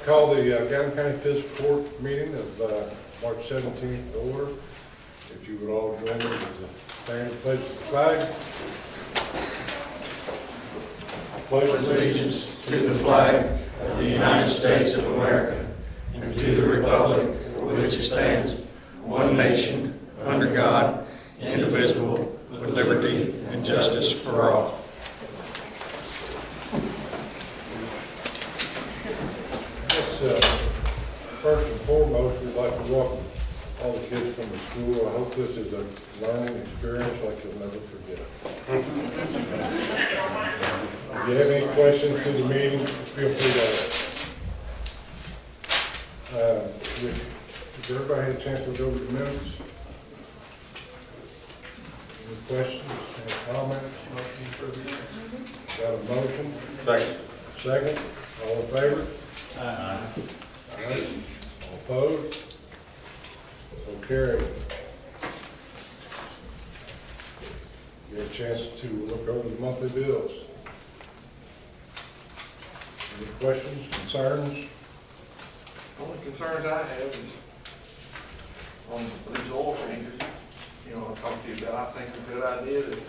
Call the Gallatin County Fiscal Court meeting of March 17th to order. If you would all join me as a stand and pledge the flag. Pledge allegiance to the flag of the United States of America and to the republic for which it stands, one nation, under God, indivisible, with liberty and justice for all. First and foremost, we'd like to welcome all the kids from the school. I hope this is a learning experience like you'll never forget. If you have any questions through the meeting, feel free to ask. Has everybody had a chance to go over the minutes? Any questions, any comments? Got a motion? Second. Second, all in favor? Aye. All right, all opposed? So carried. Get a chance to look over the monthly bills. Any questions, concerns? Only concerns I have is on these oil changes. You know, I talked to you about, I think it's a good idea that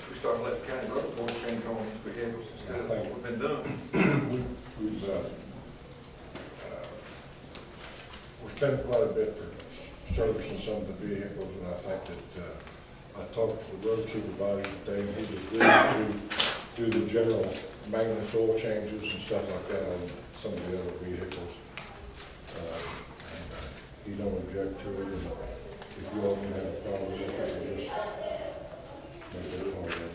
we start letting county road oil change on these vehicles instead of what we've been doing. We're spending quite a bit for servicing some of the vehicles, and I think that I talked to the road supervisor today, and he's agreed to do the general maintenance oil changes and stuff like that on some of the other vehicles. He don't object to it, and if you all can have a problem with it, just make it part of it.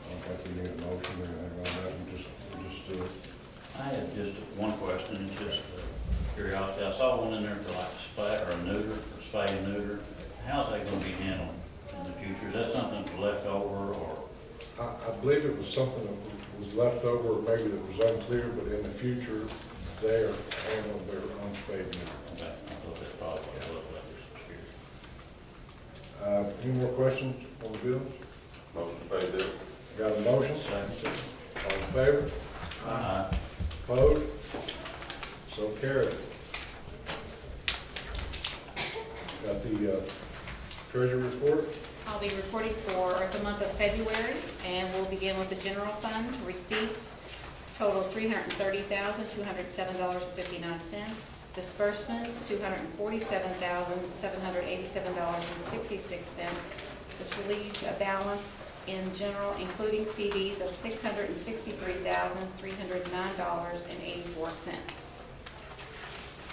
I don't think we need a motion or anything like that, we just do it. I have just one question, it's just curiosity. I saw one in there for like spay or neuter, or spay and neuter. How's that gonna be handled in the future? Is that something left over, or? I believe it was something that was left over, or maybe that was unclear, but in the future, they're handling their own spade and neuter. Okay, I thought that's probably what it looked like, just curious. Any more questions on the bills? Motion to pay bill. Got a motion? Second. All in favor? Aye. Opposed? So carried. Got the treasury report. I'll be reporting for the month of February, and we'll begin with the general fund. Receipts total $330,207.59. Disbursements $247,787.66, which leaves a balance in general, including CDs, of $663,309.84.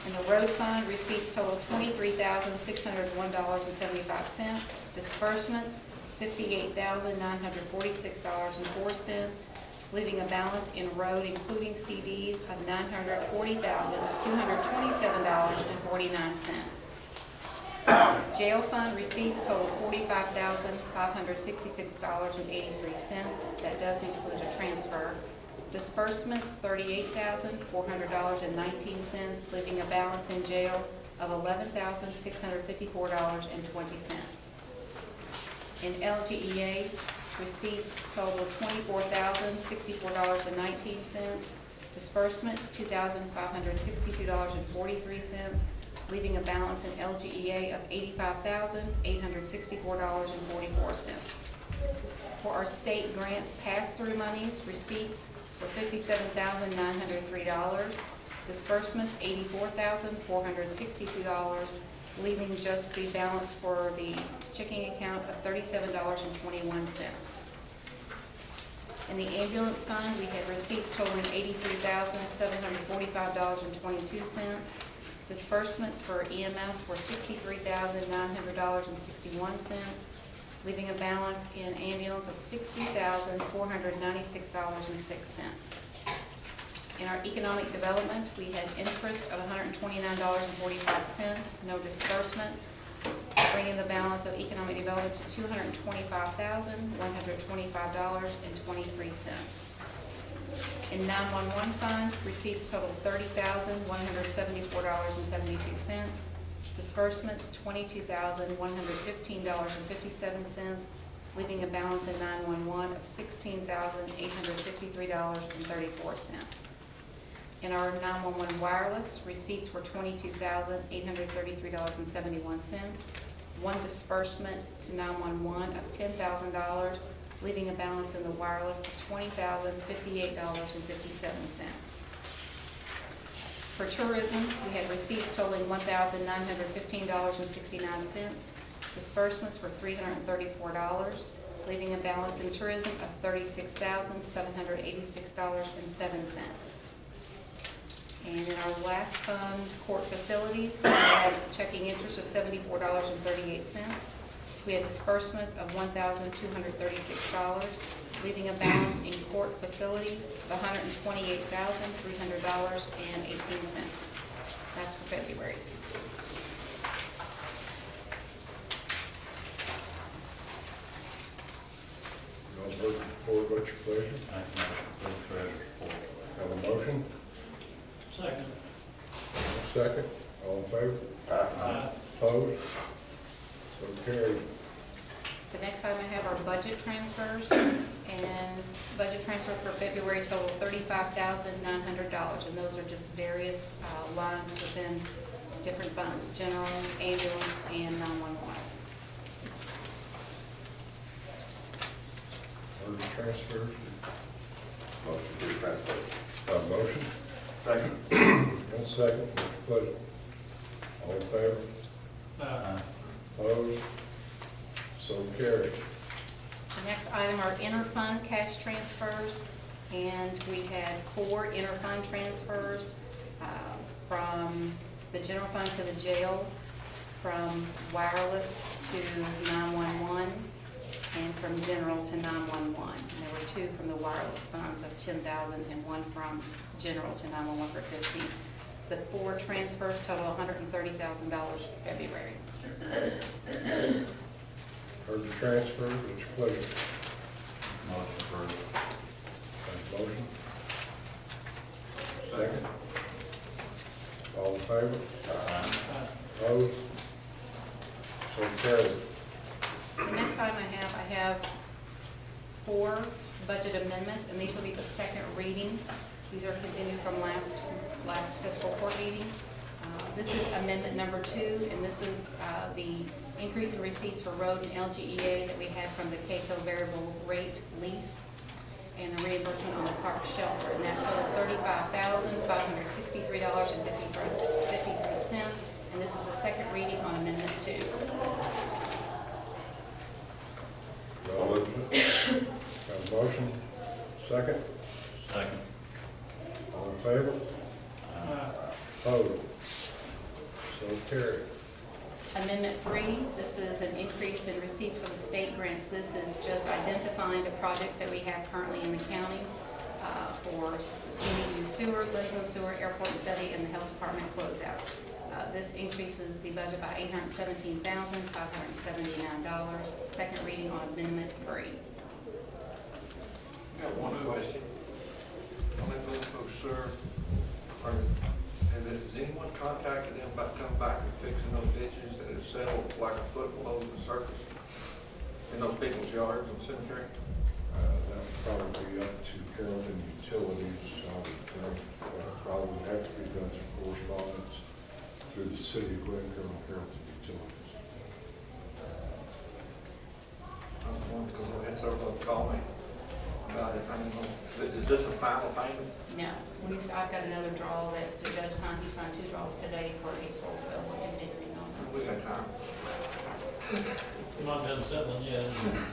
In the road fund, receipts total $23,601.75. Disbursements, $58,946.04, leaving a balance in road, including CDs, of $940,227.49. Jail fund receipts total $45,566.83. That does include a transfer. Disbursements, $38,400.19, leaving a balance in jail of $11,654.20. In LGEA, receipts total $24,064.19. Disbursements, $2,562.43, leaving a balance in LGEA of $85,864.44. For our state grants pass-through monies, receipts were $57,903, disbursements $84,462, leaving just the balance for the checking account of $37.21. In the ambulance fund, we had receipts totaling $83,745.22. Disbursements for EMS were $63,900.61, leaving a balance in ambulance of $60,496.06. In our economic development, we had interest of $129.45, no disbursements, bringing the balance of economic development to $225,125.23. In 911 fund, receipts totaled $30,174.72. Disbursements, $22,115.57, leaving a balance in 911 of $16,853.34. In our 911 wireless, receipts were $22,833.71. One disbursement to 911 of $10,000, leaving a balance in the wireless of $20,058.57. For tourism, we had receipts totaling $1,915.69. Disbursements were $334, leaving a balance in tourism of $36,786.07. And in our last fund, court facilities, we had checking interest of $74.38. We had disbursements of $1,236, leaving a balance in court facilities of $128,300.18. That's for February. Y'all vote for what's your pleasure? I can approve treasurer's report. Have a motion? Second. A second. All in favor? Aye. Opposed? So carried. The next item I have are budget transfers, and budget transfers for February total $35,900, and those are just various lines within different funds, general, ambulance, and 911. Heard the transfers? Motion to transfer. Have a motion? Second. And a second. What's your pleasure? All in favor? Aye. Opposed? So carried. The next item are interfund cash transfers, and we had 4 interfund transfers from the general fund to the jail, from wireless to 911, and from general to 911. And there were 2 from the wireless funds of $10,000 and 1 from general to 911 for $15,000. The 4 transfers total $130,000 for February. Heard the transfer, what's your pleasure? Motion approved. Have a motion? Second. All in favor? Opposed? So carried. The next item I have 4 budget amendments, and these will be the second reading. These are continued from last fiscal court meeting. This is amendment number 2, and this is the increase in receipts for road and LGEA that we had from the CAECO variable rate lease and the reimbursement on the park shelter, and that totaled $35,563.53, and this is the second reading on amendment 2. Y'all listen. Have a motion? Second. Second. All in favor? Opposed? So carried. Amendment 3, this is an increase in receipts for the state grants. This is just identifying the projects that we have currently in the county for CDU sewer, Glencoe sewer, airport study, and the health department closeout. This increases the budget by $817,579. Second reading on Amendment 3. Got one question. On that Glencoe sewer, has anyone contacted them about coming back and fixing those ditches that have settled like a foot below the surface in those people's yards and cemetery? That would probably be up to Carrollton Utilities, I would think. Probably would have to be done through correspondence through the city of Glencoe and Carrollton Utilities. I was wondering, because I had several of them call me about it. I don't know, is this a final payment? No, I've got another draw that the judge signed. He signed 2 draws today for April, so we're continuing on. We got time. Not done settling yet.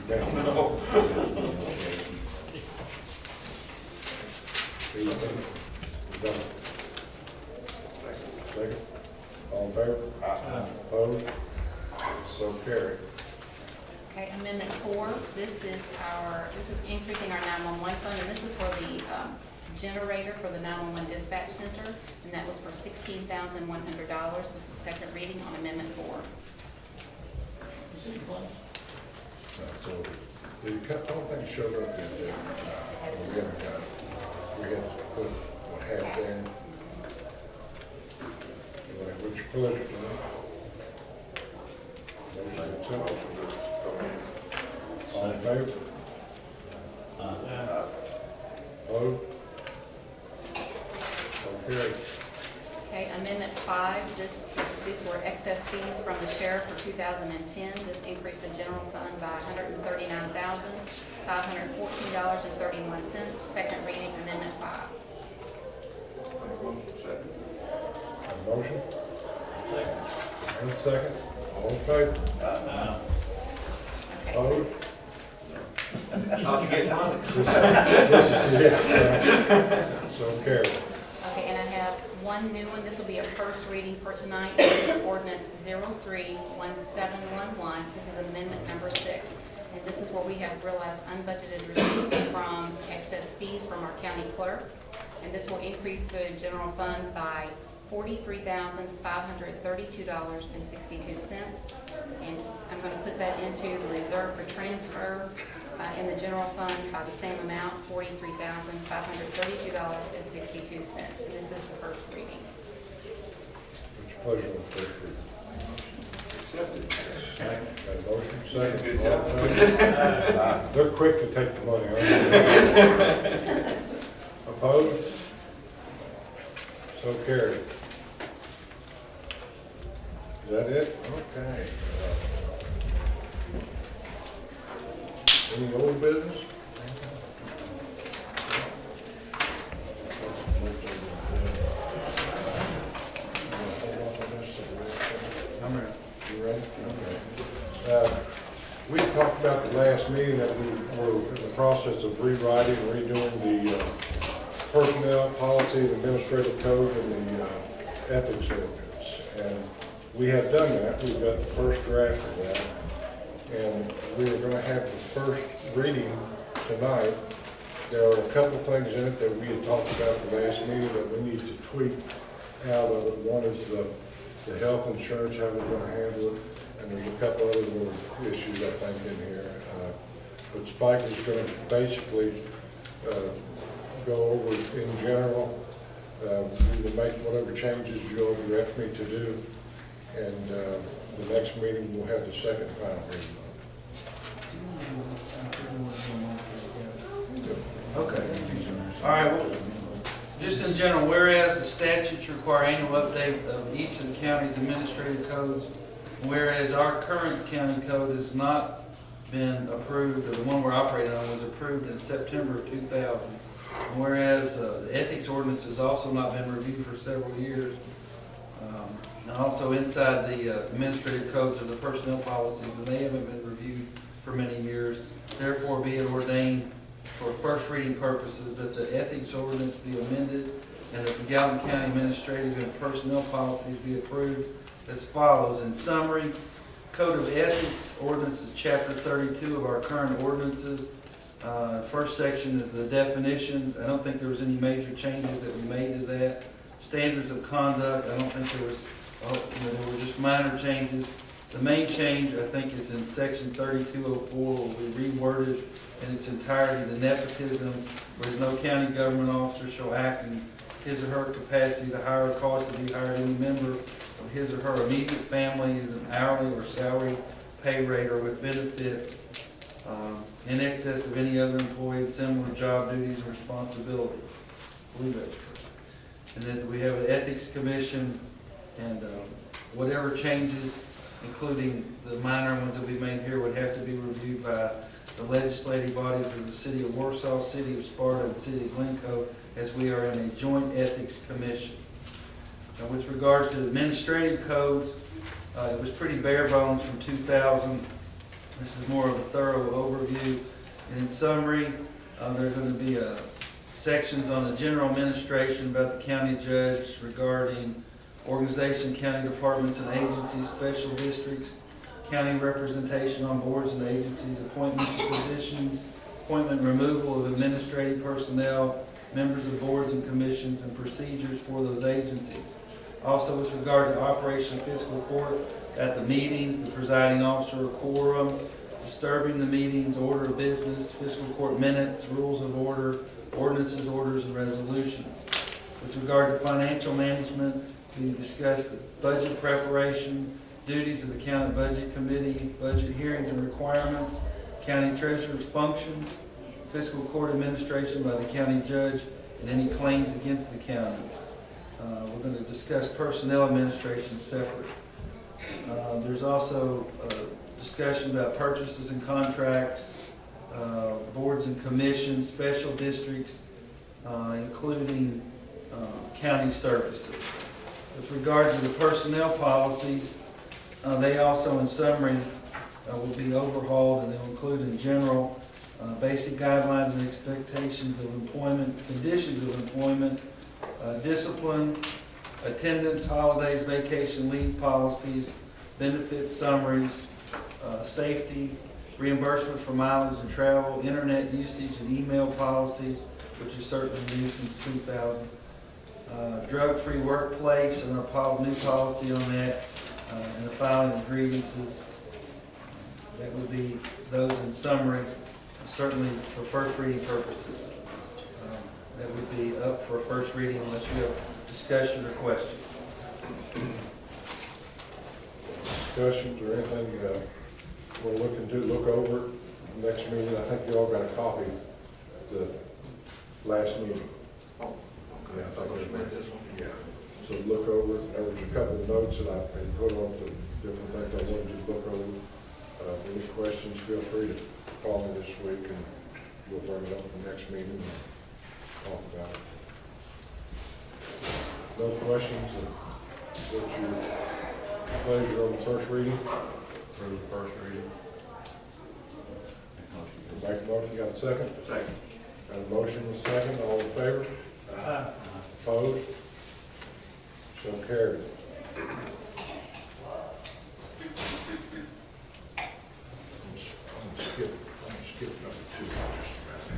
No. Anything? Done. Second. All in favor? Opposed? So carried. Okay, Amendment 4, this is increasing our 911 fund, and this is for the generator for the 911 dispatch center, and that was for $16,100. This is second reading on Amendment 4. So, I don't think it showed up yet. We haven't got it. We had to put half down. What's your pleasure tonight? Motion accepted. All in favor? Opposed? Okay. 5, these were excess fees from the sheriff for 2010. This increased the general fund by $139,514.31. Second reading, Amendment 5. Have a motion? And a second. All in favor? Okay. Opposed? Not to get money. So carried. Okay, and I have one new one. This will be a first reading for tonight. This is ordinance 031711. This is amendment number 6. And this is where we have realized unbudgeted receipts from excess fees from our county clerk. And this will increase the general fund by $43,532.62. And I'm going to put that into the reserve for transfer in the general fund by the same amount, $43,532.62. And this is the first reading. What's your pleasure on the first reading? Accepted. Got a motion? Second. Good All in job. favor? They're quick to take the money, aren't they? Opposed? So carried. Is that it? Okay. Any old business? You ready? Okay. We talked about the last meeting that we were in the process of rewriting and redoing the personnel policy, the administrative code, and the ethics ordinance. And we have done that. We've got the first draft of that. And we are going to have the first reading tonight. There are a couple things in it that we had talked about the last meeting that we need to tweak out of it. One is the health insurance, how we're going to handle it. And there's a couple other little issues, I think, in here. But Spike is going to basically go over in general. We will make whatever changes you all direct me to do. And the next meeting, we'll have the second final reading. Okay. All right, well, just in general, whereas the statutes require annual update of each of the county's administrative codes, whereas our current county code has not been approved, or the one we're operating on was approved in September of 2000, and whereas the ethics ordinance has also not been reviewed for several years, and also inside the administrative codes are the personnel policies, and they haven't been reviewed for many years. Therefore, be it ordained for first reading purposes that the ethics ordinance be amended and that the Gallatin County administrative and personnel policies be approved as follows. In summary, Code of Ethics ordinance is Chapter 32 of our current ordinances. First section is the definitions. I don't think there was any major changes that we made to that. Standards of conduct, I don't think there was, there were just minor changes. The main change, I think, is in section 3204, where we reworded in its entirety the nepotism, where no county government officer shall act in his or her capacity to hire or cause to be hired any member of his or her immediate family as an hourly or salary pay rate or with benefits in excess of any other employee with similar job duties and responsibilities. I believe that's correct. And then we have an ethics commission, and whatever changes, including the minor ones that we made here, would have to be reviewed by the legislative bodies of the city of Warsaw, city of Sparta, and city of Glencoe, as we are in a joint ethics commission. Now, with regard to administrative codes, it was pretty bare bones from 2000. This is more of a thorough overview. And in summary, there are going to be sections on the general administration about the county judge regarding organization, county departments and agencies, special districts, county representation on boards and agencies, appointments to positions, appointment and removal of administrative personnel, members of boards and commissions, and procedures for those agencies. Also, with regard to Operation Fiscal Court, at the meetings, the presiding officer, quorum, disturbing the meetings, order of business, fiscal court minutes, rules of order, ordinances, orders, and resolutions. With regard to financial management, we discussed the budget preparation, duties of the county budget committee, budget hearings and requirements, county treasurer's functions, fiscal court administration by the county judge, and any claims against the county. We're going to discuss personnel administration separate. There's also a discussion about purchases and contracts, boards and commissions, special districts, including county services. With regard to the personnel policies, they also, in summary, will be overhauled, and they'll include in general basic guidelines and expectations of employment, conditions of employment, discipline, attendance, holidays, vacation leave policies, benefits summaries, safety, reimbursement for mileage and travel, internet usage and email policies, which is certainly new since 2000. Drug-free workplace, and a new policy on that, and the filing of grievances. That would be those in summary, certainly for first reading purposes. That would be up for first reading unless you have discussion or questions. Discussions or anything we're looking to look over next meeting? I think you all got a copy of the last meeting. Oh, Yeah, I I think just read this one. Yeah, so look over it. There was a couple of notes that I had put on the different things I wanted you to look over. Any questions, feel free to call me this week and we'll bring it up at the next meeting and talk about it. No questions? What's your pleasure on the first reading? For the first reading. Make a motion, got a second? Second. Got a motion and a second, all in favor? Opposed? So carried. I'm gonna skip number 2 for just a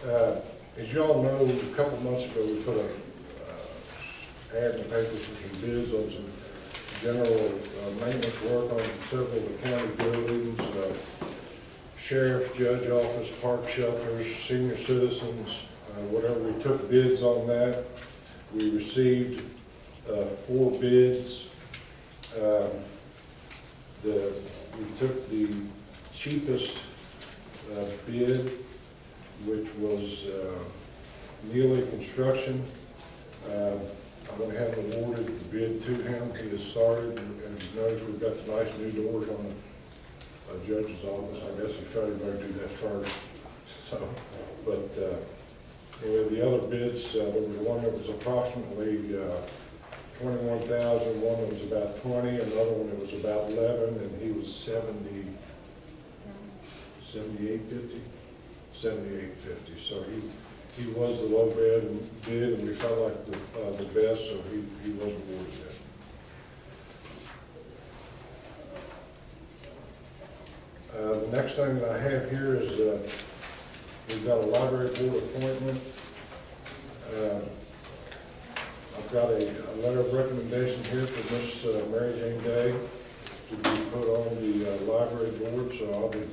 minute. As you all know, a couple months ago, we put a ad in the paper for some bids on some general maintenance work on several of the county buildings, sheriff, judge office, park shelters, senior citizens, whatever. We took bids on that. We received 4 bids. We took the cheapest bid, which was Neely Construction. I'm going to have awarded the bid to him. He has started, and as you notice, we've got the nice new doors on the judge's office. I guess he felt he better do that first. So, but anyway, the other bids, there was one that was approximately 21,000, one that was about 20, another one that was about 11, and he was 78.50. So he was the low bid, and we felt like the best, so he was awarded that. The next thing that I have here is we've got a library board appointment. I've got a letter of recommendation here for Miss Mary Jane Day to be put on the library board, so I would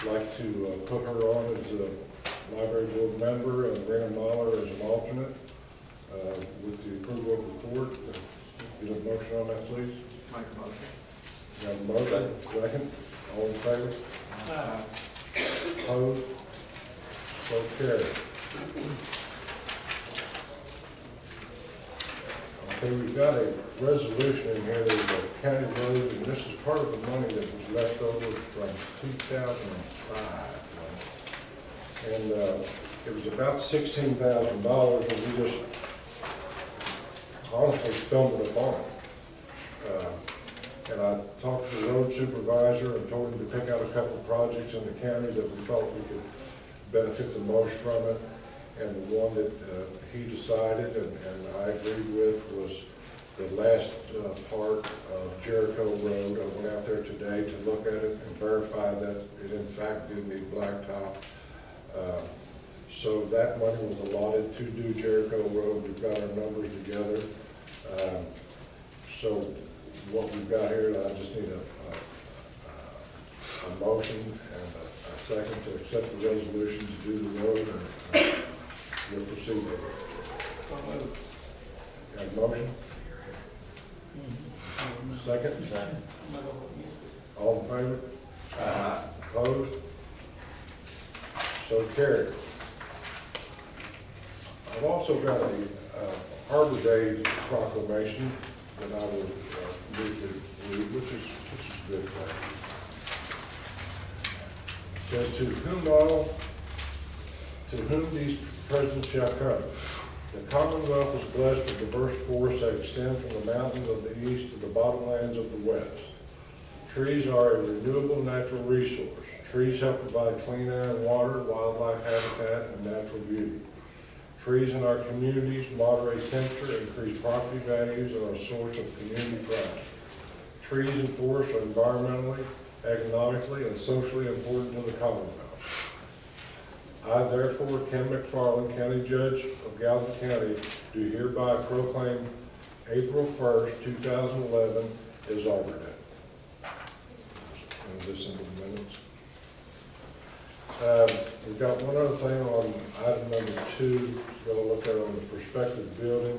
like to put her on as a library board member and Brandon Mahler as an alternate with the approval of the court. Get a motion on that, please. Make a motion. Got a motion? Second. All in favor? Opposed? So carried. Okay, we've got a resolution in here, there's a county road, and this is part of the money that was left over from 2005. And it was about $16,000, and we just honestly stumbled upon it. And I talked to the road supervisor and told him to pick out a couple of projects in the county that we thought we could benefit the most from it. And the one that he decided and I agreed with was the last part of Jericho Road. I went out there today to look at it and verify that it in fact did need blacktop. So that money was allotted to do Jericho Road. We've got our numbers together. So what we've got here, I just need a motion and a second to accept the resolution to do the road, and we'll proceed with it. Got a motion? Second? All in favor? Opposed? So carried. I've also got a Arbor Day proclamation that I will briefly read, which is a good thing. It says, to whom these presents shall come. The Commonwealth is blessed with diverse forests that extend from the mountains of the east to the bottomlands of the west. Trees are a renewable natural resource. Trees help provide clean air and water, wildlife habitat, and natural beauty. Trees in our communities moderate temperature, increase property values, and are a source of community pride. Trees and forests are environmentally, economically, and socially important to the Commonwealth. I, therefore, Ken McFarland, County Judge of Gallatin County, do hereby proclaim April 1st, 2011 as Arbor Day. And this in the minutes. We've got one other thing on item number 2, we'll look at on the prospective building.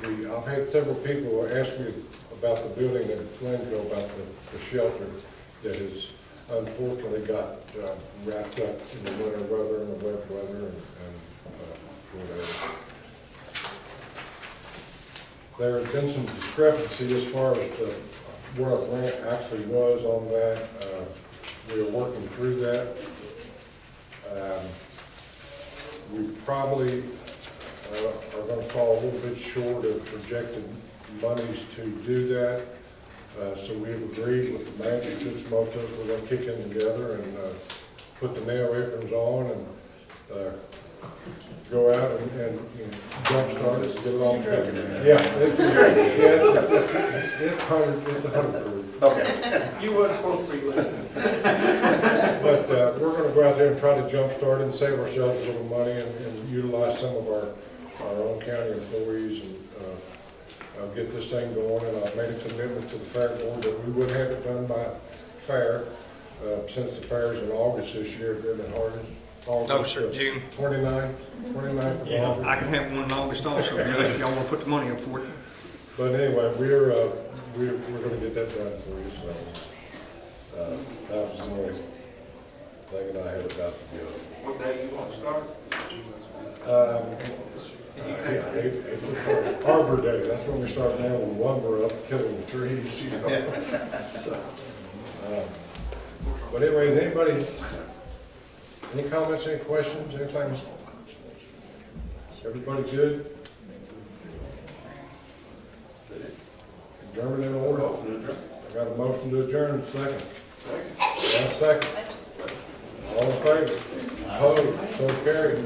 I've had several people ask me about the building in Glenville, about the shelter that has unfortunately got wrapped up in the winter weather and the wet weather and whatever. There has been some discrepancy as far as what our grant actually was on that. We are working through that. We probably are going to fall a little bit short of projected monies to do that. So we've agreed with the magistrates, most of us, we're going to kick in together and put the nail aprons on and go out and jump start it and get it all together. Yeah, it's 100 proof. Okay. You wasn't supposed to be listening. But we're going to go out there and try to jump start it and save ourselves a little money and utilize some of our own county employees and get this thing going. And I've made a commitment to the fair board that we would have it done by fair, since the fair is in August this year, here in Hardin. No, sir, June. 29th of August. I can have one in August also, Judge, if y'all want to put the money up for it. But anyway, we're going to get that done for you. So that was the only thing that I had about the deal. What day you want to start? Yeah, April 1st, Arbor Day. That's when we start nailing lumber up, killing the trees. You know. So, but anyways, anybody? Any comments, any questions, anything? Everybody good? Adjournment in order. I got a motion to adjourn, second. Second. All in favor? Opposed? So carried.